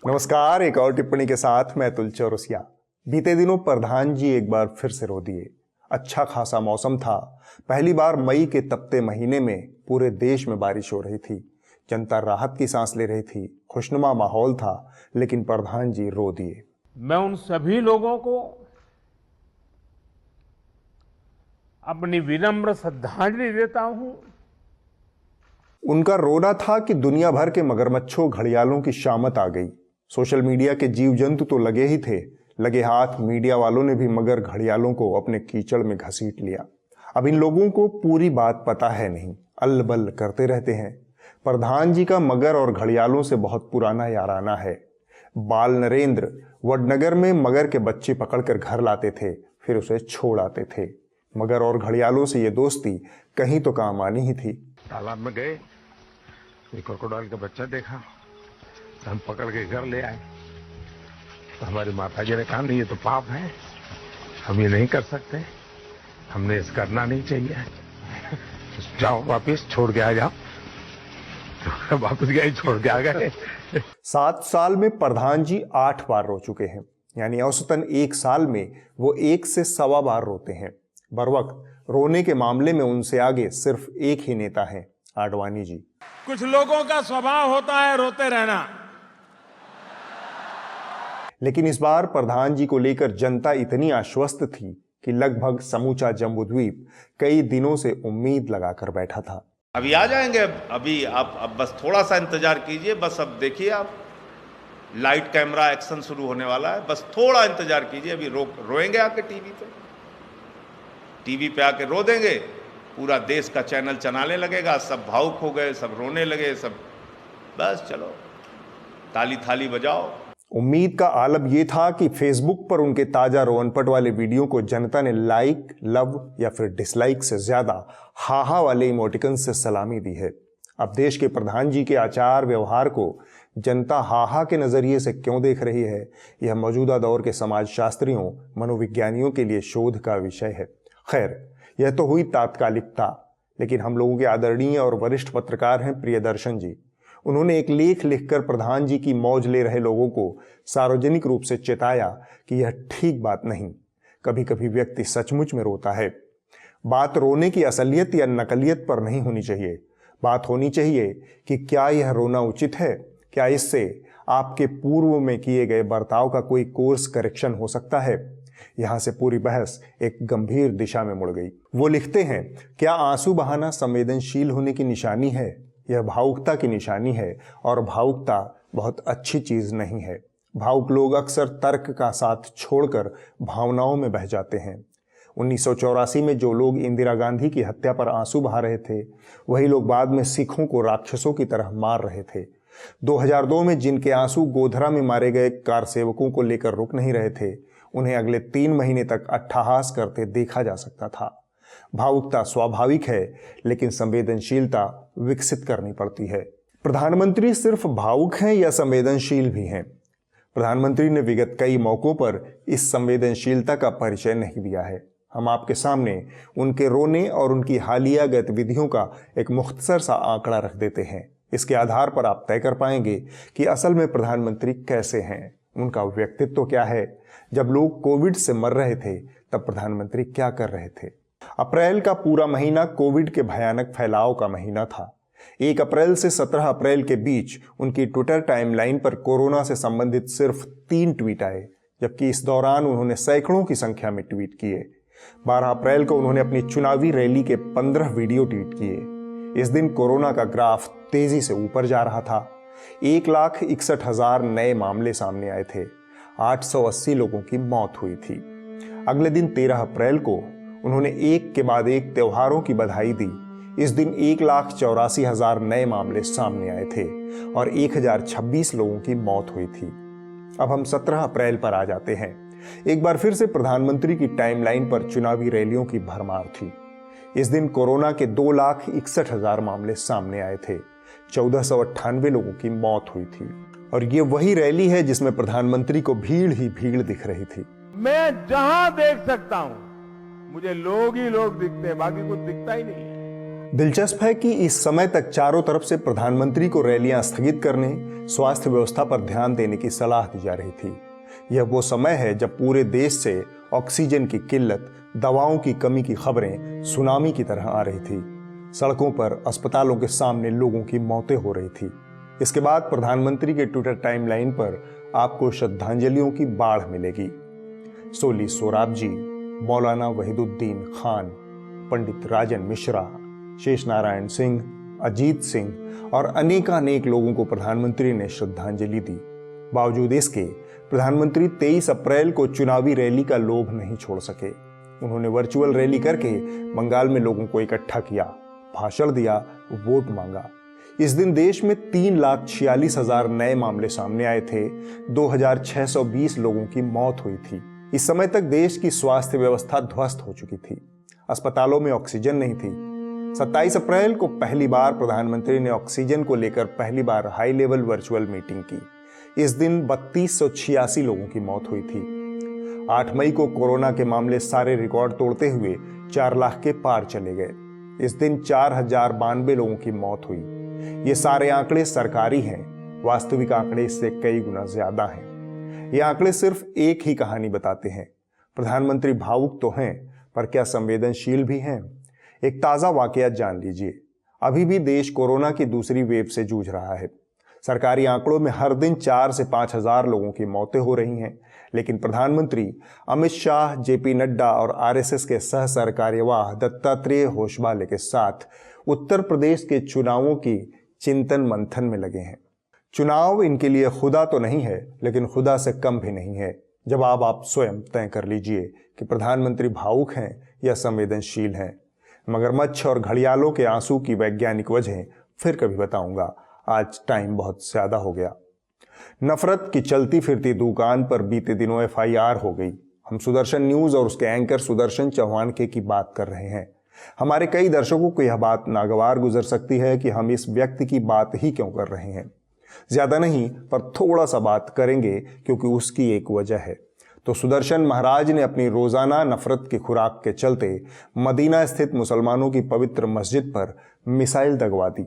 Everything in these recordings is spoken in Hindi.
नमस्कार। एक और टिप्पणी के साथ मैं अतुल चौरसिया। बीते दिनों प्रधान जी एक बार फिर से रो दिए। अच्छा खासा मौसम था। पहली बार मई के तपते महीने में पूरे देश में बारिश हो रही थी। जनता राहत की सांस ले रही थी। खुशनुमा माहौल था, लेकिन प्रधान जी रो दिए। मैं उन सभी लोगों को अपनी विनम्र श्रद्धांजलि देता हूं। उनका रोना था कि दुनिया भर के मगरमच्छों घड़ियालों की शामत आ गई। सोशल मीडिया के जीव जंतु तो लगे ही थे, लगे हाथ मीडिया वालों ने भी मगर घड़ियालों को अपने कीचड़ में घसीट लिया। अब इन लोगों को पूरी बात पता है नहीं, अल्ल-बल्ल करते रहते हैं। प्रधान जी का मगर और घड़ियालों से बहुत पुराना याराना है। बाल नरेंद्र वडनगर में मगर के बच्चे पकड़कर घर लाते थे, फिर उसे छोड़ आते थे। मगर और घड़ियालों से ये दोस्ती कहीं तो काम आनी ही थी। तालाब में गए, एक क्रोकोडाइल का बच्चा देखा, हम पकड़ के घर ले आए। तो हमारी माता जी ने कहा नहीं, ये तो पाप है, हम ये नहीं कर सकते, हमने इस करना नहीं चाहिए, जाओ वापिस छोड़ के आ जाओ। तो वापिस गए, छोड़ के आ गए। 7 साल में प्रधान जी 8 बार रो चुके हैं, यानी औसतन 1 साल में वो 1 से सवा बार रोते हैं। बर वक्त रोने के मामले में उनसे आगे सिर्फ एक ही नेता है, आडवाणी जी। कुछ लोगों का स्वभाव होता है रोते रहना। लेकिन इस बार प्रधान जी को लेकर जनता इतनी आश्वस्त थी कि लगभग समूचा जम्बूद्वीप कई दिनों से उम्मीद लगाकर बैठा था। अभी आ जाएंगे, अभी आप अब बस थोड़ा सा इंतजार कीजिए, बस अब देखिए आप लाइट कैमरा एक्शन शुरू होने वाला है, बस थोड़ा इंतजार कीजिए, अभी रोएंगे आके टीवी पे आके रो देंगे, पूरा देश का चैनल चलाने लगेगा, सब भावुक हो गए, सब रोने लगे, सब बस चलो ताली थाली बजाओ। उम्मीद का आलम यह था कि फेसबुक पर उनके ताजा रोअनपट वाले वीडियो को जनता ने लाइक, लव या फिर डिसलाइक से ज्यादा हाहा वाले इमोटिकन से सलामी दी है। अब देश के प्रधान जी के आचार व्यवहार को जनता हाहा के नजरिए से क्यों देख रही है, यह मौजूदा दौर के समाजशास्त्रियों, मनोविज्ञानियों के लिए शोध का विषय है। खैर, यह तो हुई तात्कालिकता, लेकिन हम लोगों के आदरणीय और वरिष्ठ पत्रकार हैं प्रियदर्शन जी। उन्होंने एक लेख लिखकर प्रधान जी की मौज ले रहे लोगों को सार्वजनिक रूप से चेताया कि यह ठीक बात नहीं। कभी कभी व्यक्ति सचमुच में रोता है। बात रोने की असलियत या नकलियत पर नहीं होनी चाहिए। बात होनी चाहिए कि क्या यह रोना उचित है, क्या इससे आपके पूर्व में किए गए बर्ताव का कोई कोर्स करेक्शन हो सकता है। यहां से पूरी बहस एक गंभीर दिशा में मुड़ गई। वो लिखते हैं, क्या आंसू बहाना संवेदनशील होने की निशानी है? यह भावुकता की निशानी है, और भावुकता बहुत अच्छी चीज नहीं है। भावुक लोग अक्सर तर्क का साथ छोड़कर भावनाओं में बह जाते हैं। 1984 में जो लोग इंदिरा गांधी की हत्या पर आंसू बहा रहे थे, वही लोग बाद में सिखों को राक्षसों की तरह मार रहे थे। 2002 में जिनके आंसू गोधरा में मारे गए कार सेवकों को लेकर रुक नहीं रहे थे, उन्हें अगले 3 महीने तक अट्टहास करते देखा जा सकता था। भावुकता स्वाभाविक है, लेकिन संवेदनशीलता विकसित करनी पड़ती है। प्रधानमंत्री सिर्फ भावुक हैं या संवेदनशील भी हैं? प्रधानमंत्री ने विगत कई मौकों पर इस संवेदनशीलता का परिचय नहीं दिया है। हम आपके सामने उनके रोने और उनकी हालिया गतिविधियों का एक मुख्तसर सा आंकड़ा रख देते हैं। इसके आधार पर आप तय कर पाएंगे कि असल में प्रधानमंत्री कैसे हैं, उनका व्यक्तित्व क्या है। जब लोग कोविड से मर रहे थे, तब प्रधानमंत्री क्या कर रहे थे? अप्रैल का पूरा महीना कोविड के भयानक फैलाव का महीना था। 1 अप्रैल से 17 अप्रैल के बीच उनकी ट्विटर टाइमलाइन पर कोरोना से संबंधित सिर्फ 3 ट्वीट आए, जबकि इस दौरान उन्होंने सैकड़ों की संख्या में ट्वीट किए। 12 अप्रैल को उन्होंने अपनी चुनावी रैली के 15 वीडियो ट्वीट किए। इस दिन कोरोना का ग्राफ तेजी से ऊपर जा रहा था। 1,61,000 नए मामले सामने आए थे। 880 लोगों की मौत हुई थी। अगले दिन 13 अप्रैल को उन्होंने एक के बाद एक त्योहारों की बधाई दी। इस दिन 1,84,000 नए मामले सामने आए थे और 1,026 लोगों की मौत हुई थी। अब हम 17 अप्रैल पर आ जाते हैं। एक बार फिर से प्रधानमंत्री की टाइमलाइन पर चुनावी रैलियों की भरमार थी। इस दिन कोरोना के 2,61,000 मामले सामने आए थे। 1498 लोगों की मौत हुई थी। और ये वही रैली है जिसमें प्रधानमंत्री को भीड़ ही भीड़ दिख रही थी। मैं जहां देख सकता हूं, मुझे लोग ही लोग दिखते हैं, बाकी कुछ दिखता ही नहीं है। दिलचस्प है कि इस समय तक चारों तरफ से प्रधानमंत्री को रैलियां स्थगित करने स्वास्थ्य व्यवस्था पर ध्यान देने की सलाह दी जा रही थी। यह वो समय है जब पूरे देश से ऑक्सीजन की किल्लत, दवाओं की कमी की खबरें सुनामी की तरह आ रही थी। सड़कों पर, अस्पतालों के सामने लोगों की मौतें हो रही थी। इसके बाद प्रधानमंत्री के ट्विटर टाइमलाइन पर आपको श्रद्धांजलियों की बाढ़ मिलेगी। सोली सोराबजी, मौलाना वहीदुद्दीन खान, पंडित राजन मिश्रा, शेष नारायण सिंह, अजीत सिंह और अनेकानेक लोगों को प्रधानमंत्री ने श्रद्धांजलि दी। बावजूद इसके प्रधानमंत्री 23 अप्रैल को चुनावी रैली का लोभ नहीं छोड़ सके। उन्होंने वर्चुअल रैली करके बंगाल में लोगों को इकट्ठा किया, भाषण दिया, वोट मांगा। इस दिन देश में 3,46,000 नए मामले सामने आए थे। 2,620 लोगों की मौत हुई थी। इस समय तक देश की स्वास्थ्य व्यवस्था ध्वस्त हो चुकी थी। अस्पतालों में ऑक्सीजन नहीं थी। 27 अप्रैल को पहली बार प्रधानमंत्री ने ऑक्सीजन को लेकर पहली बार हाई लेवल वर्चुअल मीटिंग की। इस दिन 3286 लोगों की मौत हुई थी। 8 मई को कोरोना के मामले सारे रिकॉर्ड तोड़ते हुए 4 लाख के पार चले गए। इस दिन 4092 लोगों की मौत हुई। ये सारे आंकड़े सरकारी हैं, वास्तविक आंकड़े इससे कई गुना ज्यादा हैं। ये आंकड़े सिर्फ एक ही कहानी बताते हैं। प्रधानमंत्री भावुक तो हैं, पर क्या संवेदनशील भी हैं? एक ताजा वाकया जान लीजिए। अभी भी देश कोरोना की दूसरी वेव से जूझ रहा है। सरकारी आंकड़ों में हर दिन 4 से 5 हजार लोगों की मौतें हो रही हैं, लेकिन प्रधानमंत्री अमित शाह, जेपी नड्डा और आरएसएस के सह सरकार्यवाह दत्तात्रेय होशबाले के साथ उत्तर प्रदेश के चुनावों की चिंतन मंथन में लगे हैं। चुनाव इनके लिए खुदा तो नहीं है, लेकिन खुदा से कम भी नहीं है। जवाब आप स्वयं तय कर लीजिए कि प्रधानमंत्री भावुक हैं या संवेदनशील हैं। मगरमच्छ और घड़ियालों के आंसू की वैज्ञानिक वजह फिर कभी बताऊंगा। आज टाइम बहुत ज्यादा हो गया। नफरत की चलती फिरती दुकान पर बीते दिनों एफआईआर हो गई। हम सुदर्शन न्यूज और उसके एंकर सुदर्शन चौहान की बात कर रहे हैं। हमारे कई दर्शकों को यह बात नागवार गुजर सकती है कि हम इस व्यक्ति की बात ही क्यों कर रहे हैं। ज्यादा नहीं, पर थोड़ा सा बात करेंगे क्योंकि उसकी एक वजह है। तो सुदर्शन महाराज ने अपनी रोजाना नफरत की खुराक के चलते मदीना स्थित मुसलमानों की पवित्र मस्जिद पर मिसाइल दगवा दी।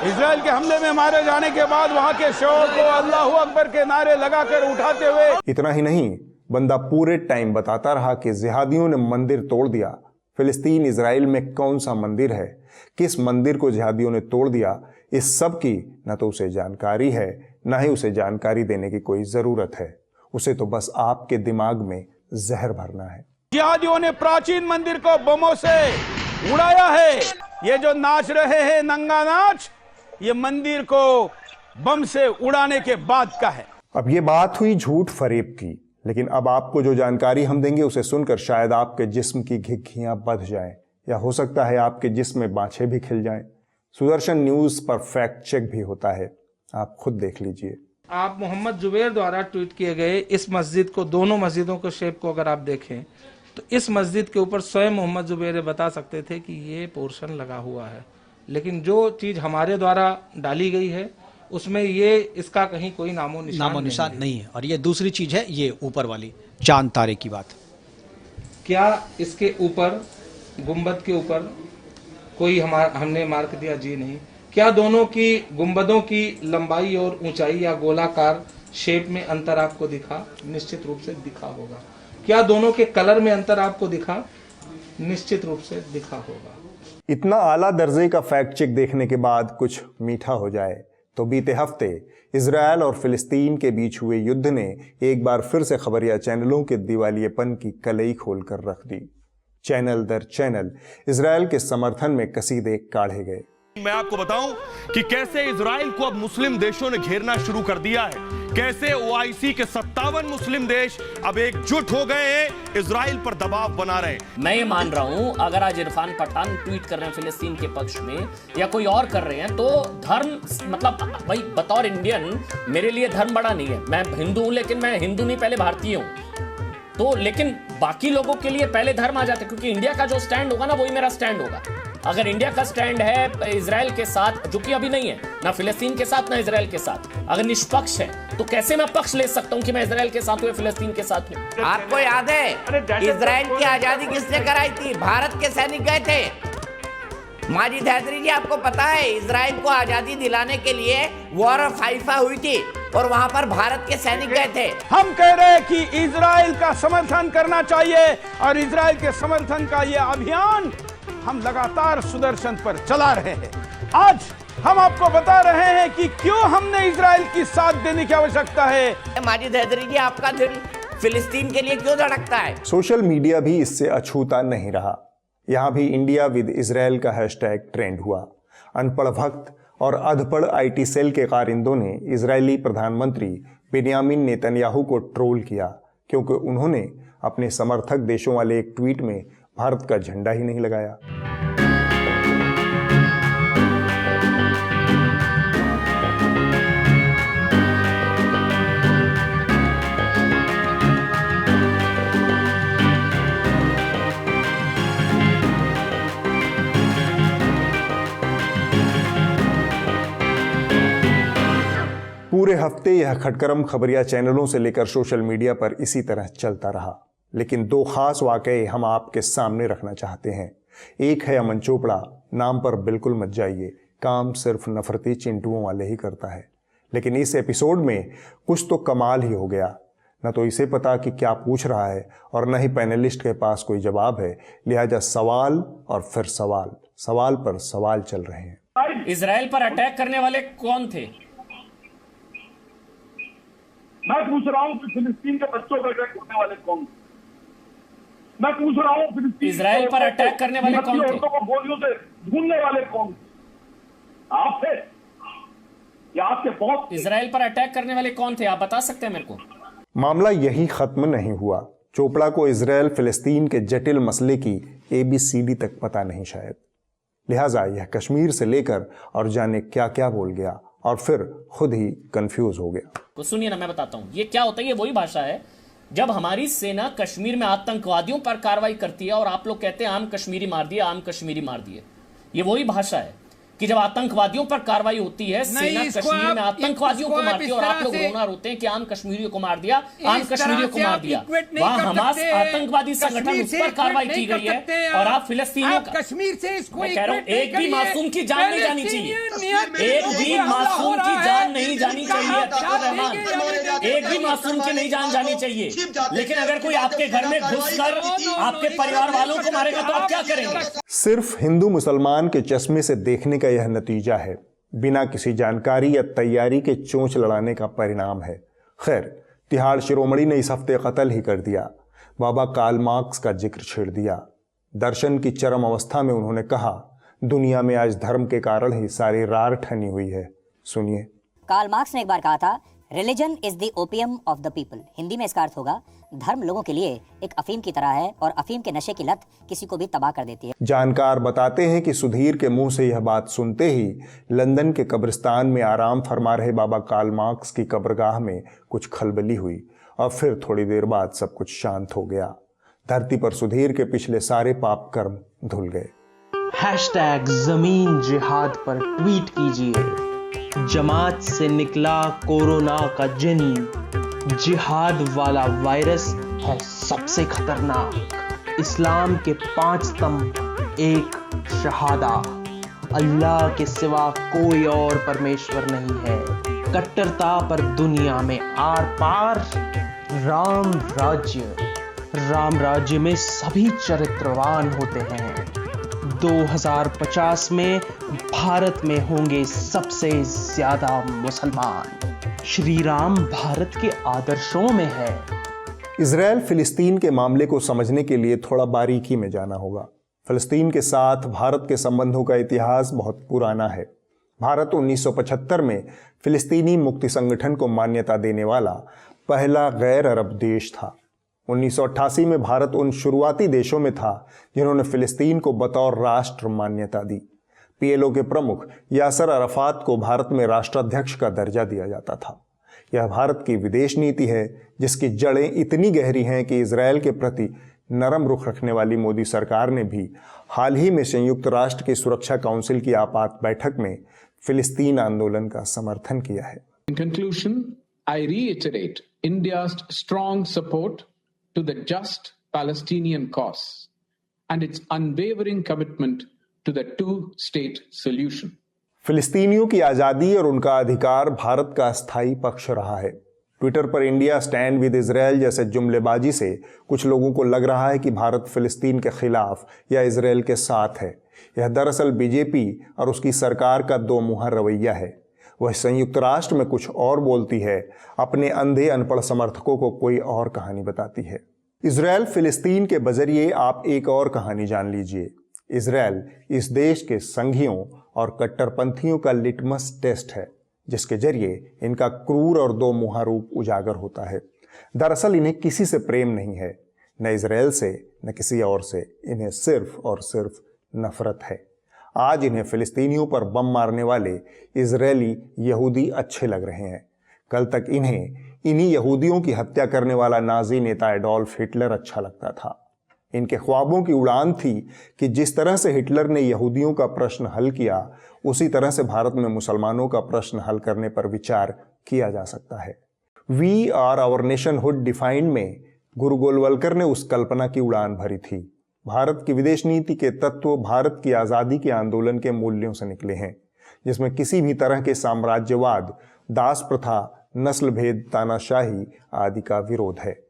इजराइल के हमले में मारे जाने के बाद वहां के शव को अल्लाहू अकबर के नारे लगाकर उठाते हुए। इतना ही नहीं, बंदा पूरे टाइम बताता रहा कि जिहादियों ने मंदिर तोड़ दिया। फिलिस्तीन इजराइल में कौन सा मंदिर है, किस मंदिर को जिहादियों ने तोड़ दिया, इस सब की न तो उसे जानकारी है, न ही उसे जानकारी देने की कोई जरूरत है। उसे तो बस आपके दिमाग में जहर भरना है। जिहादियों ने प्राचीन मंदिर को बमों से उड़ाया है। ये जो नाच रहे हैं नंगा नाच, ये मंदिर को बम से उड़ाने के बाद का है। अब ये बात हुई झूठ फरेब की, लेकिन अब आपको जो जानकारी हम देंगे उसे सुनकर शायद आपके जिस्म की घिघियां बंध जाएं, या हो सकता है आपके जिस्म में बाछे भी खिल जाएं। सुदर्शन न्यूज पर फैक्ट चेक भी होता है, आप खुद देख लीजिए। आप मोहम्मद जुबैर द्वारा ट्वीट किए गए इस मस्जिद को, दोनों मस्जिदों के शेप को अगर आप देखें तो इस मस्जिद के ऊपर स्वयं मोहम्मद जुबैर बता सकते थे कि ये पोर्शन लगा हुआ है, लेकिन जो चीज हमारे द्वारा डाली गई है उसमें ये इसका कहीं कोई नामो निशान नहीं है। और ये दूसरी चीज है, ये ऊपर वाली चांद तारे की बात। क्या इसके ऊपर गुंबद के ऊपर कोई हमने मार्क दिया? जी नहीं। क्या दोनों की गुंबदों की लंबाई और ऊंचाई या गोलाकार शेप में अंतर आपको दिखा? निश्चित रूप से दिखा होगा। क्या दोनों के कलर में अंतर आपको दिखा? निश्चित रूप से दिखा होगा। इतना आला दर्जे का फैक्ट चेक देखने के बाद कुछ मीठा हो जाए तो बीते हफ्ते इजरायल और फिलिस्तीन के बीच हुए युद्ध ने एक बार फिर से खबरिया चैनलों के दिवालियेपन की कलई खोलकर रख दी। चैनल दर चैनल इजरायल के समर्थन में कसीदे काढ़े गए। मैं आपको बताऊं कि कैसे इजराइल को अब मुस्लिम देशों ने घेरना शुरू कर दिया है, कैसे ओआईसी के 57 मुस्लिम देश अब एकजुट हो गए हैं, इजराइल पर दबाव बना रहे हैं। मैं ये मान रहा हूं, अगर आज इरफान पठान ट्वीट कर रहे हैं फिलिस्तीन के पक्ष में या कोई और कर रहे हैं, तो धर्म मतलब भाई बतौर इंडियन मेरे लिए धर्म बड़ा नहीं है। मैं हिंदू हूं, लेकिन मैं हिंदू नहीं, पहले भारतीय हूं। तो लेकिन बाकी लोगों के लिए पहले धर्म आ जाते, क्योंकि इंडिया का जो स्टैंड होगा ना वही मेरा स्टैंड होगा। अगर इंडिया का स्टैंड है इजराइल के साथ, जो कि अभी नहीं है, ना फिलिस्तीन के साथ ना इजराइल के साथ, अगर निष्पक्ष है तो कैसे मैं पक्ष ले सकता हूं कि मैं इजराइल के साथ हूं या फिलिस्तीन के साथ हूं? आपको याद है इजराइल की आजादी किसने कराई थी? भारत के सैनिक गए थे। माजिद हैदरी जी, आपको पता है इजराइल को आजादी दिलाने के लिए वॉर ऑफ हाइफा हुई थी और वहां पर भारत के सैनिक गए थे। हम कह रहे हैं कि इजराइल का समर्थन करना चाहिए और इजराइल के समर्थन का ये अभियान हम लगातार सुदर्शन पर चला रहे हैं। आज हम आपको बता रहे हैं कि क्यों हमने इजराइल की साथ देने की आवश्यकता है। माजिद हैदरी जी, आपका दिल फिलिस्तीन के लिए क्यों धड़कता है? सोशल मीडिया भी इससे अछूता नहीं रहा। यहां भी इंडिया विद इजराइल का हैशटैग ट्रेंड हुआ। अनपढ़ भक्त और अधपढ़ आईटी सेल के कारिंदों ने इजरायली प्रधानमंत्री बेन्यामिन नेतन्याहू को ट्रोल किया क्योंकि उन्होंने अपने समर्थक देशों वाले एक ट्वीट में भारत का झंडा ही नहीं लगाया। पूरे हफ्ते यह खटकरम खबरिया चैनलों से लेकर सोशल मीडिया पर इसी तरह चलता रहा, लेकिन दो खास वाकये हम आपके सामने रखना चाहते हैं। एक है अमन चोपड़ा, नाम पर बिल्कुल मत जाइए, काम सिर्फ नफरती चिंटुओं वाले ही करता है। लेकिन इस एपिसोड में कुछ तो कमाल ही हो गया। न तो इसे पता कि क्या पूछ रहा है और न ही पैनलिस्ट के पास कोई जवाब है, लिहाजा सवाल और फिर सवाल पर सवाल चल रहे हैं। इजराइल पर अटैक करने वाले कौन थे? मैं पूछ रहा हूँ कि फिलिस्तीन के बच्चों पर अटैक करने वाले कौन? मैं पूछ रहा हूँ फिलिस्तीन इजराइल पर अटैक करने वाले कौन थे? औरतों को गोलियों से ढूंढने वाले कौन? आप थे या आपके बॉस? इजराइल पर अटैक करने वाले कौन थे, आप बता सकते हैं मेरे को? मामला यही खत्म नहीं हुआ। चोपड़ा को इजराइल फिलिस्तीन के जटिल मसले की ABCD तक पता नहीं शायद, लिहाजा यह कश्मीर से लेकर और जाने क्या क्या बोल गया और फिर खुद ही कंफ्यूज हो गया। तो सुनिए ना, मैं बताता हूं ये क्या होता है। ये वही भाषा है जब हमारी सेना कश्मीर में आतंकवादियों पर कार्रवाई करती है और आप लोग कहते हैं आम कश्मीरी मार दिए, आम कश्मीरी मार दिए। ये वही भाषा है कि जब आतंकवादियों पर कार्रवाई होती है, सेना कश्मीर में आतंकवादियों को मारती है और आप लोग रोना रोते हैं कि आम कश्मीरियों को मार दिया, आम कश्मीरियों को मार दिया। वहां हमास आतंकवादी संगठन उस पर कार्रवाई की गई है और आप फिलिस्तीनियों का, कश्मीर से मैं कह रहा हूं एक भी मासूम की जान नहीं जानी चाहिए, एक भी मासूम की जान नहीं जानी चाहिए। एक भी मासूम की नहीं जान जानी चाहिए। लेकिन अगर कोई आपके घर में घुसकर आपके परिवार वालों को मारेगा तो आप क्या करेंगे? सिर्फ हिंदू मुसलमान के चश्मे से देखने का यह नतीजा है, बिना किसी जानकारी या तैयारी के चोंच लड़ाने का परिणाम है। खैर, तिहाड़ शिरोमणि ने इस हफ्ते कत्ल ही कर दिया। बाबा कार्ल मार्क्स का जिक्र छेड़ दिया। दर्शन की चरम अवस्था में उन्होंने कहा, दुनिया में आज धर्म के कारण ही सारी रार ठनी हुई है। सुनिए। कार्ल मार्क्स ने एक बार कहा था, religion is the opium of the people. Hindi में इसका अर्थ होगा, धर्म लोगों के लिए एक अफीम की तरह है और अफीम के नशे की लत किसी को भी तबाह कर देती है। जानकार बताते हैं कि सुधीर के मुंह से यह बात सुनते ही लंदन के कब्रिस्तान में आराम फरमा रहे बाबा कार्ल मार्क्स की कब्रगाह में कुछ खलबली हुई और फिर थोड़ी देर बाद सब कुछ शांत हो गया। धरती पर सुधीर के पिछले सारे पाप कर्म धुल गए। #ज़मीन जिहाद पर ट्वीट कीजिए, जमात से निकला कोरोना का जिन, जिहाद वाला वायरस है सबसे खतरनाक। इस्लाम के 5 स्तंभ, एक शहादा, अल्लाह के सिवा कोई और परमेश्वर नहीं है, कट्टरता पर दुनिया में आर पार, राम राज्य में सभी चरित्रवान होते हैं। 2050 में भारत में होंगे सबसे ज्यादा मुसलमान। श्री राम भारत के आदर्शों में है। इजराइल फिलिस्तीन के मामले को समझने के लिए थोड़ा बारीकी में जाना होगा। फिलिस्तीन के साथ भारत के संबंधों का इतिहास बहुत पुराना है। भारत 1975 में फिलिस्तीनी मुक्ति संगठन को मान्यता देने वाला पहला गैर अरब देश था। 1988 में भारत उन शुरुआती देशों में था जिन्होंने फिलिस्तीन को बतौर राष्ट्र मान्यता दी। PLO के प्रमुख यासर अराफात को भारत में राष्ट्राध्यक्ष का दर्जा दिया जाता था। यह भारत की विदेश नीति है जिसकी जड़ें इतनी गहरी हैं कि इजरायल के प्रति नरम रुख रखने वाली मोदी सरकार ने भी हाल ही में संयुक्त राष्ट्र की सुरक्षा काउंसिल की आपात बैठक में फिलिस्तीन आंदोलन का समर्थन किया है। In conclusion, I reiterate India's strong support to the just Palestinian cause and its unwavering commitment to the two-state solution. फिलिस्तीनियों की आज़ादी और उनका अधिकार भारत का स्थायी पक्ष रहा है। ट्विटर पर इंडिया स्टैंड विद इजराइल जैसे जुमलेबाजी से कुछ लोगों को लग रहा है कि भारत फिलिस्तीन के खिलाफ या इजराइल के साथ है। यह दरअसल बीजेपी और उसकी सरकार का दो मुहा रवैया है। वह संयुक्त राष्ट्र में कुछ और बोलती है, अपने अंधे अनपढ़ समर्थकों को कोई और कहानी बताती है। इजराइल फिलिस्तीन के बजरिए आप एक और कहानी जान लीजिए। इजराइल इस देश के संघियों और कट्टरपंथियों का लिटमस टेस्ट है, जिसके जरिए इनका क्रूर और दो मुहा रूप उजागर होता है। दरअसल इन्हें किसी से प्रेम नहीं है, न इजराइल से न किसी और से। इन्हें सिर्फ और सिर्फ नफरत है। आज इन्हें फिलिस्तीनियों पर बम मारने वाले इजरायली यहूदी अच्छे लग रहे हैं। कल तक इन्हें इन्हीं यहूदियों की हत्या करने वाला नाजी नेता एडोल्फ हिटलर अच्छा लगता था। इनके ख्वाबों की उड़ान थी कि जिस तरह से हिटलर ने यहूदियों का प्रश्न हल किया, उसी तरह से भारत में मुसलमानों का प्रश्न हल करने पर विचार किया जा सकता है। We or our nationhood defined में गुरु गोलवलकर ने उस कल्पना की उड़ान भरी थी। भारत की विदेश नीति के तत्व भारत की आज़ादी के आंदोलन के मूल्यों से निकले हैं, जिसमें किसी भी तरह के साम्राज्यवाद, दास प्रथा, नस्ल भेद, तानाशाही आदि का विरोध है।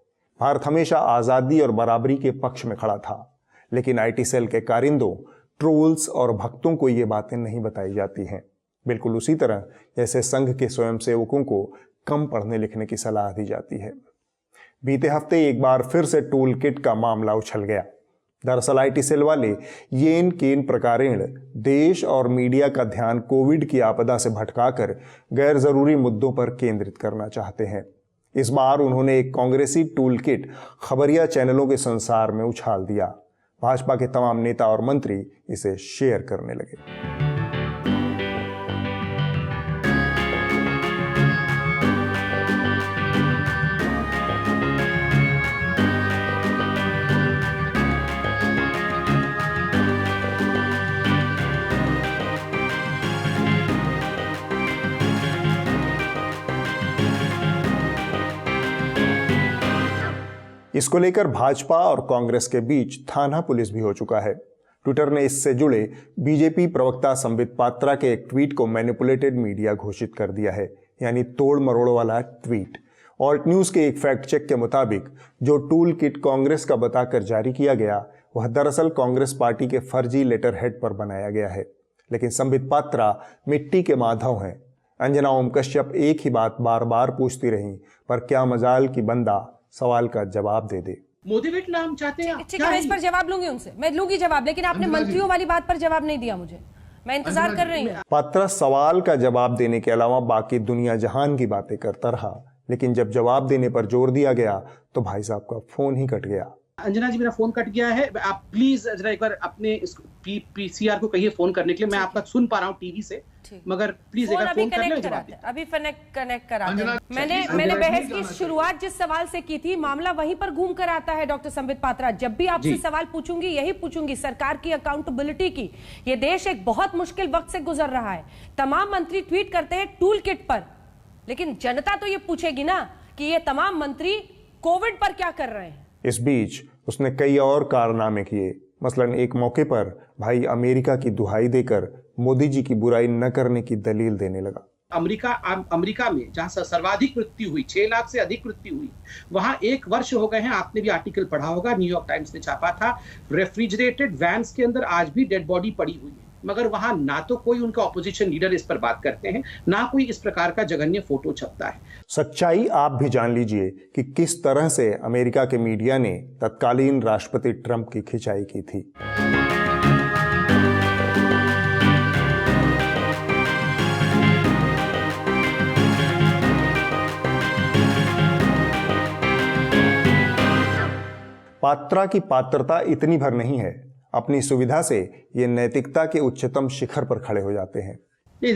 भारत हमेशा आज़ादी और बराबरी के पक्ष में खड़ा था, लेकिन आईटी सेल के कारिंदों, ट्रोल्स और भक्तों को ये बातें नहीं बताई जाती हैं। बिल्कुल उसी तरह जैसे संघ के स्वयंसेवकों को कम पढ़ने लिखने की सलाह दी जाती है। बीते हफ्ते एक बार फिर से टूल किट का मामला उछल गया। दरअसल आईटी सेल वाले येन केन प्रकारेण देश और मीडिया का ध्यान कोविड की आपदा से भटकाकर गैर जरूरी मुद्दों पर केंद्रित करना चाहते हैं। इस बार उन्होंने एक कांग्रेसी टूल किट खबरिया चैनलों के संसार में उछाल दिया। भाजपा के तमाम नेता और मंत्री इसे शेयर करने लगे। इसको लेकर भाजपा और कांग्रेस के बीच थाना पुलिस भी हो चुका है। ट्विटर ने इससे जुड़े बीजेपी प्रवक्ता संबित पात्रा के एक ट्वीट को मैनिपुलेटेड मीडिया घोषित कर दिया है, यानी तोड़ मरोड़ वाला ट्वीट। ऑल्ट न्यूज के एक फैक्ट चेक के मुताबिक जो टूल किट कांग्रेस का बताकर जारी किया गया, वह दरअसल कांग्रेस पार्टी के फर्जी लेटर हेड पर बनाया गया है। लेकिन संबित पात्रा मिट्टी के माधव हैं। अंजना ओम कश्यप एक ही बात बार बार पूछती रहीं, पर क्या मजाल की बंदा सवाल का जवाब दे दे। मोटिवेट नाम चाहते हैं। ठीक है, मैं इस पर जवाब लूंगी, उनसे मैं लूंगी जवाब, लेकिन आपने मंत्रियों वाली बात पर जवाब नहीं दिया मुझे। मैं इंतजार कर रही हूँ। पात्रा सवाल का जवाब देने के अलावा बाकी दुनिया जहान की बातें करता रहा, लेकिन जब जवाब देने पर जोर दिया गया तो भाई साहब का फोन ही कट गया। अंजना जी, मेरा फोन कट गया है, आप प्लीज जरा एक बार अपने पीसीआर को कहिए फोन करने के लिए। मैं आपका सुन पा रहा हूँ टीवी से, मगर प्लीज एक बार फोन कर ले। अभी कनेक्ट करा मैंने बहस की शुरुआत जिस सवाल से की थी, मामला वहीं पर घूम कर आता है। डॉक्टर संबित पात्रा, जब भी आपसे सवाल पूछूंगी यही पूछूंगी, सरकार की अकाउंटेबिलिटी की। ये देश एक बहुत मुश्किल वक्त से गुजर रहा है। तमाम मंत्री ट्वीट करते हैं टूल किट पर, लेकिन जनता तो ये पूछेगी ना कि ये तमाम मंत्री कोविड पर क्या कर रहे हैं। इस बीच उसने कई और कारनामे किए। मसलन एक मौके पर भाई अमेरिका की दुहाई देकर मोदी जी की बुराई न करने की दलील देने लगा। अमेरिका में जहां सर्वाधिक मृत्यु हुई, 6 लाख से अधिक मृत्यु हुई, वहां 1 वर्ष हो गए हैं। आपने भी आर्टिकल पढ़ा होगा, न्यूयॉर्क टाइम्स ने छापा था। रेफ्रिजरेटेड वैन्स के अंदर आज भी डेड बॉडी पड़ी हुई है, मगर वहां ना तो कोई उनका ऑपोजिशन लीडर इस पर बात करते हैं, ना कोई इस प्रकार का जघन्य फोटो छपता है। सच्चाई आप भी जान लीजिए कि किस तरह से अमेरिका के मीडिया ने तत्कालीन राष्ट्रपति ट्रंप की खिंचाई की थी। पात्रा की पात्रता इतनी भर नहीं है, अपनी सुविधा से ये नैतिकता के उच्चतम शिखर पर खड़े हो जाते हैं। नहीं,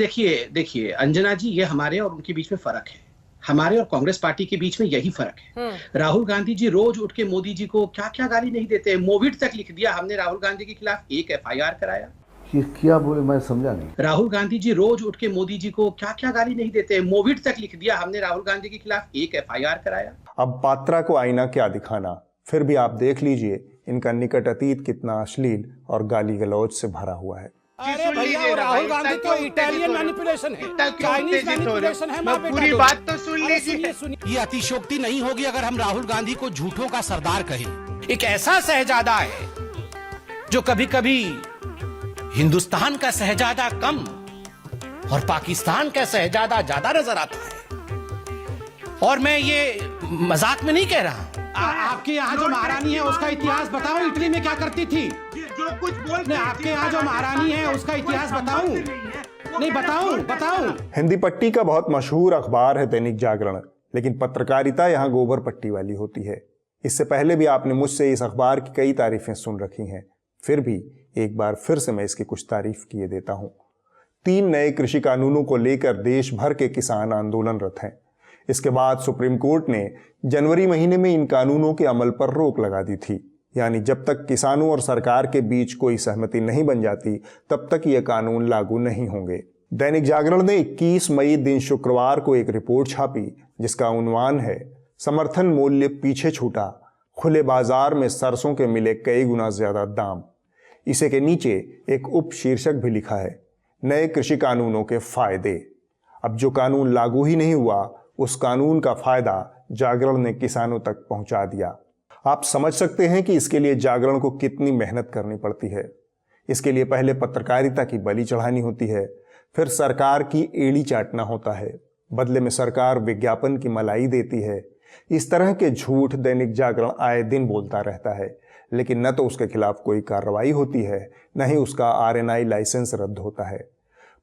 देखिए अंजना जी, ये हमारे और उनके बीच में फर्क है। हमारे और कांग्रेस पार्टी के बीच में यही फर्क है। राहुल गांधी जी रोज उठ के मोदी जी को क्या क्या गाली नहीं देते हैं। मोविड तक लिख दिया हमने राहुल गांधी के खिलाफ, 1 FIR कराया। ये क्या बोले, मैं समझा नहीं। राहुल गांधी जी रोज उठ के मोदी जी को क्या क्या गाली नहीं देते हैं। मोविड तक लिख दिया हमने राहुल गांधी के खिलाफ, 1 FIR कराया। अब पात्रा को आईना क्या दिखाना, फिर भी आप देख लीजिए इनका निकट अतीत कितना अश्लील और गाली गलौज से भरा हुआ है। अरे भैया, राहुल गांधी तो इटालियन मैनिपुलेशन है, चाइनीज मैनिपुलेशन है। माँ बेटा पूरी बात तो सुन लीजिए। ये अतिशयोक्ति नहीं होगी अगर हम राहुल गांधी को झूठों का सरदार कहें। एक ऐसा शहजादा है जो कभी कभी हिंदुस्तान का शहजादा कम और पाकिस्तान का शहजादा ज्यादा नजर आता है। और मैं ये मजाक में नहीं कह रहा। आपके यहाँ जो महारानी है उसका इतिहास बताओ, इटली में क्या करती थी? जो कुछ बोल आपके यहाँ जो महारानी है उसका इतिहास बताऊं? नहीं, बताऊं। हिंदी पट्टी का बहुत मशहूर अखबार है दैनिक जागरण, लेकिन पत्रकारिता यहाँ गोबर पट्टी वाली होती है। इससे पहले भी आपने मुझसे इस अखबार की कई तारीफें सुन रखी हैं, फिर भी एक बार फिर से मैं इसकी कुछ तारीफ किए देता हूं। 3 नए कृषि कानूनों को लेकर देश भर के किसान आंदोलनरत हैं। इसके बाद सुप्रीम कोर्ट ने जनवरी महीने में इन कानूनों के अमल पर रोक लगा दी थी, यानी जब तक किसानों और सरकार के बीच कोई सहमति नहीं बन जाती तब तक ये कानून लागू नहीं होंगे। दैनिक जागरण ने 21 मई दिन शुक्रवार को एक रिपोर्ट छापी जिसका उन्वान है समर्थन मूल्य पीछे छूटा, खुले बाजार में सरसों के मिले कई गुना ज्यादा दाम। इसे के नीचे एक उप शीर्षक भी लिखा है नए कृषि कानूनों के फायदे। अब जो कानून लागू ही नहीं हुआ उस कानून का फायदा जागरण ने किसानों तक पहुंचा दिया। आप समझ सकते हैं कि इसके लिए जागरण को कितनी मेहनत करनी पड़ती है। इसके लिए पहले पत्रकारिता की बलि चढ़ानी होती है, फिर सरकार की एड़ी चाटना होता है, बदले में सरकार विज्ञापन की मलाई देती है। इस तरह के झूठ दैनिक जागरण आए दिन बोलता रहता है, लेकिन न तो उसके खिलाफ कोई कार्रवाई होती है, न ही उसका RNI लाइसेंस रद्द होता है।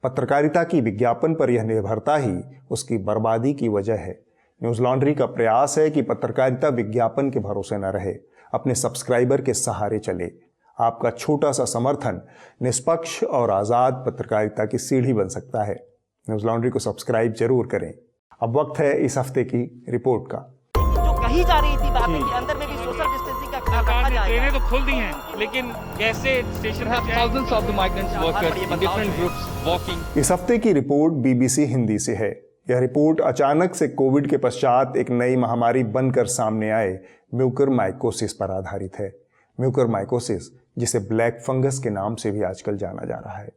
पत्रकारिता की विज्ञापन पर यह निर्भरता ही उसकी बर्बादी की वजह है। न्यूज़ लॉन्ड्री का प्रयास है कि पत्रकारिता विज्ञापन के भरोसे न रहे, अपने सब्सक्राइबर के सहारे चले। आपका छोटा सा समर्थन निष्पक्ष और आज़ाद पत्रकारिता की सीढ़ी बन सकता है। न्यूज़ लॉन्ड्री को सब्सक्राइब जरूर करें। अब वक्त है इस हफ्ते की रिपोर्ट का। जो कही जा रही थी बातें कि अंदर में भी सोशल डिस्टेंसिंग का ख्याल रखा जाएगा। ट्रेनें तो खुल दी हैं, लेकिन कैसे स्टेशन पर thousands of the migrants workers in different groups walking। इस हफ्ते की रिपोर्ट BBC हिंदी से है। यह रिपोर्ट अचानक से कोविड के पश्चात एक नई महामारी बनकर सामने आए म्यूकरमाइकोसिस पर आधारित है। म्यूकरमाइकोसिस, जिसे ब्लैक फंगस के नाम से भी आजकल जाना जा रहा है।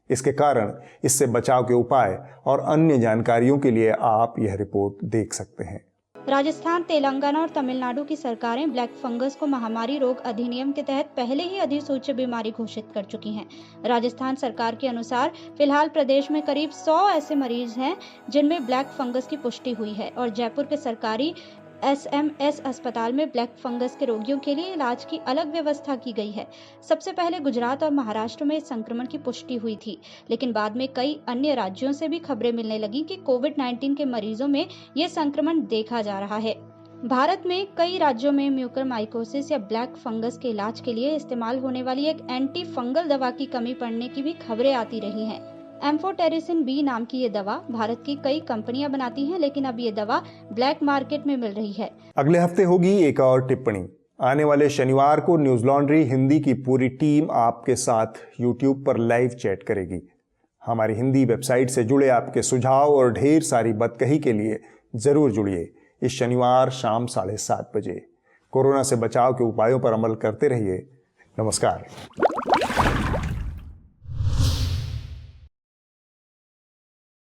इसके कारण, इससे बचाव के उपाय और अन्य जानकारियों के लिए आप यह रिपोर्ट देख सकते हैं। राजस्थान, तेलंगाना और तमिलनाडु की सरकारें ब्लैक फंगस को महामारी रोग अधिनियम के तहत पहले ही अधिसूचित बीमारी घोषित कर चुकी हैं। राजस्थान सरकार के अनुसार फिलहाल प्रदेश में करीब 100 ऐसे मरीज हैं जिनमें ब्लैक फंगस की पुष्टि हुई है और जयपुर के सरकारी SMS अस्पताल में ब्लैक फंगस के रोगियों के लिए इलाज की अलग व्यवस्था की गई है। सबसे पहले गुजरात और महाराष्ट्र में इस संक्रमण की पुष्टि हुई थी, लेकिन बाद में कई अन्य राज्यों से भी खबरें मिलने लगी कि कोविड-19 के मरीजों में ये संक्रमण देखा जा रहा है। भारत में कई राज्यों में म्यूकरमाइकोसिस या ब्लैक फंगस के इलाज के लिए इस्तेमाल होने वाली एक एंटी फंगल दवा की कमी पड़ने की भी खबरें आती रही हैं। एम्फोटेरिसिन B नाम की ये दवा भारत की कई कंपनियां बनाती हैं, लेकिन अब ये दवा ब्लैक मार्केट में मिल रही है। अगले हफ्ते होगी एक और टिप्पणी। आने वाले शनिवार को न्यूज़ लॉन्ड्री हिंदी की पूरी टीम आपके साथ YouTube पर लाइव चैट करेगी। हमारी हिंदी वेबसाइट से जुड़े आपके सुझाव और ढेर सारी बदकही के लिए जरूर जुड़िए इस शनिवार शाम 7:30 बजे। कोरोना से बचाव के उपायों पर अमल करते रहिए। नमस्कार।